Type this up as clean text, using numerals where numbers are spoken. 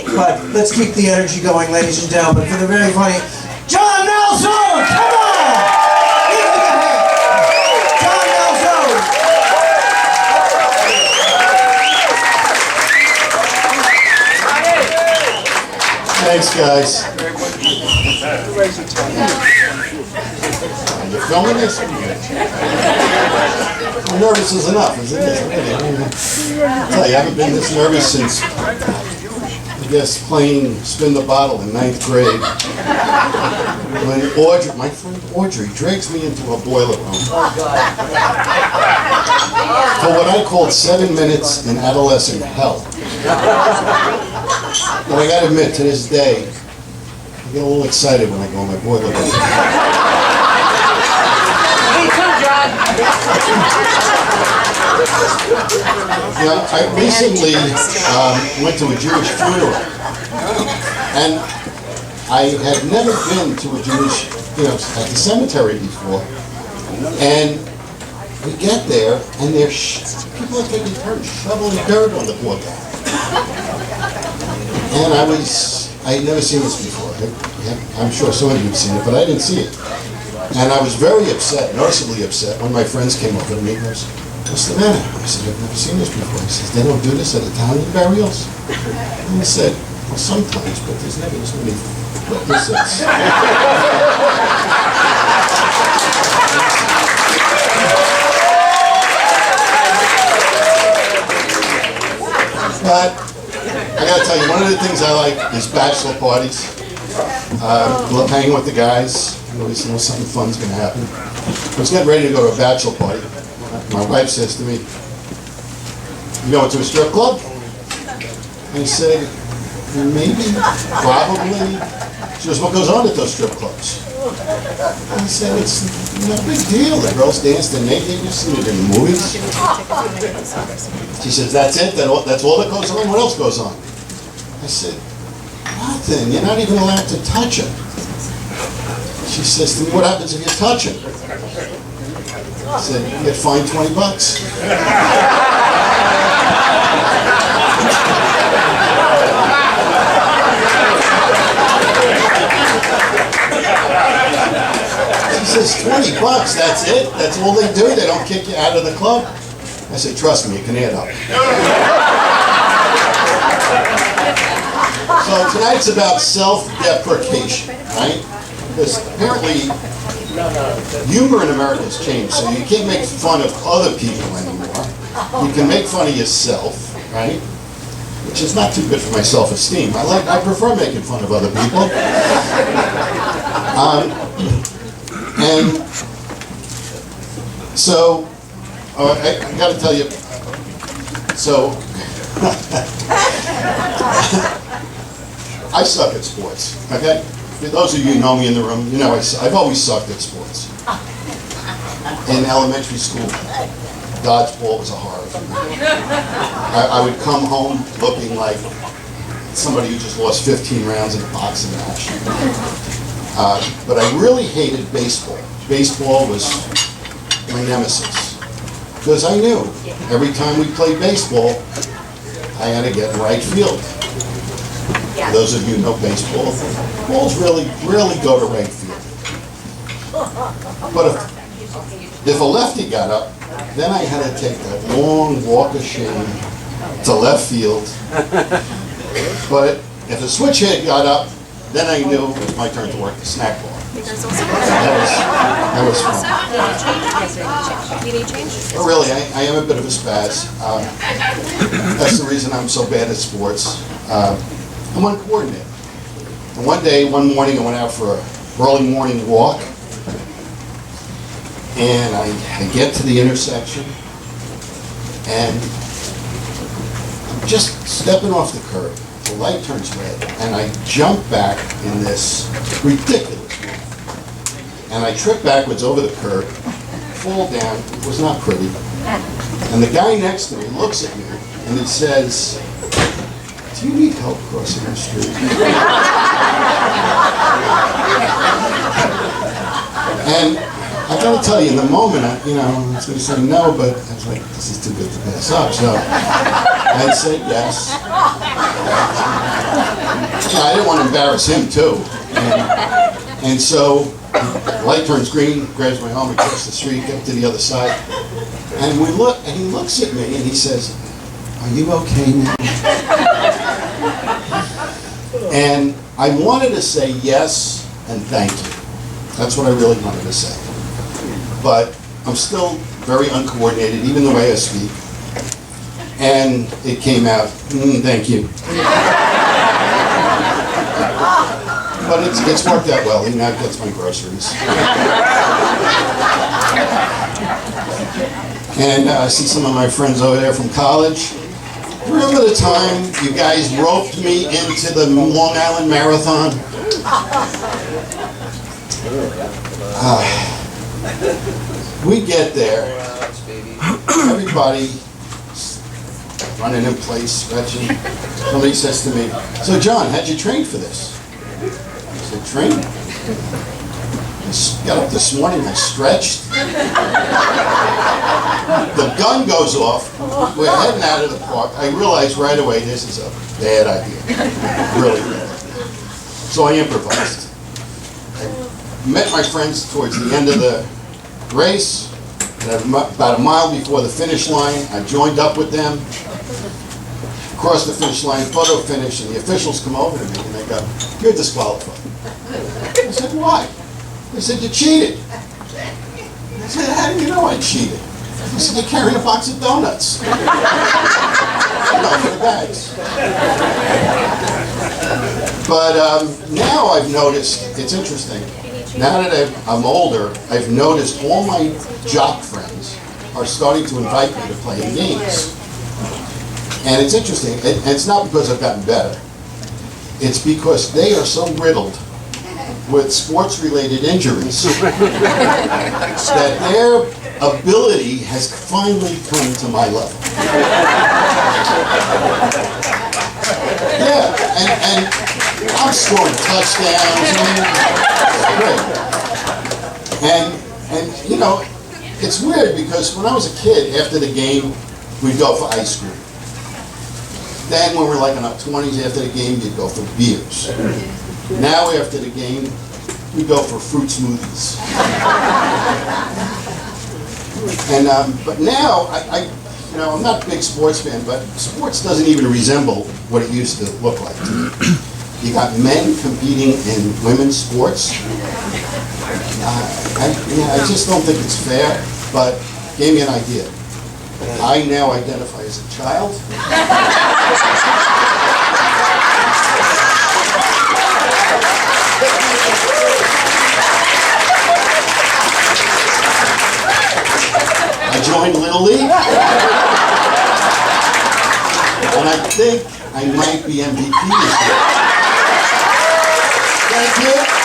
But let's keep the energy going, ladies and gentlemen, for the very funny John Malzone! Come on! Give him a hand! John Malzone! Thanks, guys. You're filming this? I'm nervous as enough, isn't it? I haven't been this nervous since, I guess, playing Spin the Bottle in 9th grade. When Audrey, my friend Audrey, drags me into a boiler room for what I called 7 minutes in adolescent hell. But I gotta admit, to this day, I get a little excited when I go in my boiler room. Me too, John. I recently went to a Jewish funeral, and I had never been to a Jewish, at the cemetery before. And we get there, and people are taking turns shoveling dirt on the poor guy. And I had never seen this before. I'm sure some of you have seen it, but I didn't see it. And I was very upset, noticeably upset, when my friends came over to me and goes, "What's the matter?" I said, "I've never seen this before." He says, "They don't do this at Italian burials?" And I said, "Well, sometimes, but there's never this many witnesses." But I gotta tell you, one of the things I like is bachelor parties. Love hanging with the guys. Always know something fun's gonna happen. I was getting ready to go to a bachelor party. My wife says to me, "You going to a strip club?" I said, "Maybe, probably." She goes, "What goes on at those strip clubs?" I said, "It's no big deal. The girls dance, they're naked. You've seen it in the movies." She says, "That's it? That's all that goes on? What else goes on?" I said, "Nothing. You're not even allowed to touch it." She says to me, "What happens if you touch it?" I said, "You get fined $20. She says, $20, that's it? That's all they do? They don't kick you out of the club? I said, "Trust me, you can add up." So tonight's about self-deprecation, right? Because apparently humor in America has changed, so you can't make fun of other people anymore. You can make fun of yourself, right? Which is not too good for my self-esteem. I prefer making fun of other people. And so, I gotta tell you, so, I suck at sports, okay? For those of you who know me in the room, you know I've always sucked at sports. In elementary school, dodgeball was a horror for me. I would come home looking like somebody who just lost 15 rounds in a boxing match. But I really hated baseball. Baseball was my nemesis. Because I knew every time we played baseball, I had to get in right field. For those of you who know baseball, balls really go to right field. But if a lefty got up, then I had to take that long walk of shame to left field. But if a switch hit got up, then I knew it was my turn to work the snack bar. That was fun. But really, I am a bit of a spaz. That's the reason I'm so bad at sports. I'm uncoordinated. And one morning, I went out for an early morning walk, and I get to the intersection, and I'm just stepping off the curb. The light turns red, and I jump back in this ridiculous move. And I trip backwards over the curb, fall down. It was not pretty. And the guy next to me looks at me, and he says, "Do you need help crossing the street?" And I gotta tell you, in the moment, I was gonna say no, but I was like, this is too good to pass up. So I said yes. want to embarrass him too. And so, the light turns green, grabs my arm across the street, get to the other side. And we look, and he looks at me and he says, "Are you okay, man?" And I wanted to say yes and thank you. That's what I really wanted to say. But I'm still very uncoordinated, even the way I speak. And it came out, thank you. But it's worked out well. He now gets my groceries. And I see some of my friends over there from college. Remember the time you guys roped me into the Long Island Marathon? We get there. Everybody running in place, stretching. Somebody says to me, "So John, how'd you train for this?" I said, "Train? I got up this morning, I stretched." The gun goes off. We're heading out of the park. I realized right away this is a bad idea. Really bad idea. So I improvised. I met my friends towards the end of the race. And about a mile before the finish line, I joined up with them. Crossed the finish line, photo finish, and the officials come over to me and they go, "You're disqualified." I said, "Why?" They said, "You cheated." I said, "How do you know I cheated?" He said, "You're carrying a box of donuts." For the bags. But now I've noticed, it's interesting, now that I'm older, I've noticed all my jock friends are starting to invite me to play in games. And it's interesting, and it's not because I've gotten better. It's because they are so riddled with sports-related injuries that their ability has finally come to my level. Yeah, and I'm scoring touchdowns, great. And you know, it's weird because when I was a kid, after the game, we'd go for ice cream. Then when we're like in our 20s, after the game, you'd go for beers. Now after the game, we go for fruit smoothies. And but now I'm not a big sports fan, but sports doesn't even resemble what it used to look like to me. You got men competing in women's sports. I just don't think it's fair, but gave me an idea. I now identify as a child. I joined Little League. And I think I might be MVP this year. Thank you.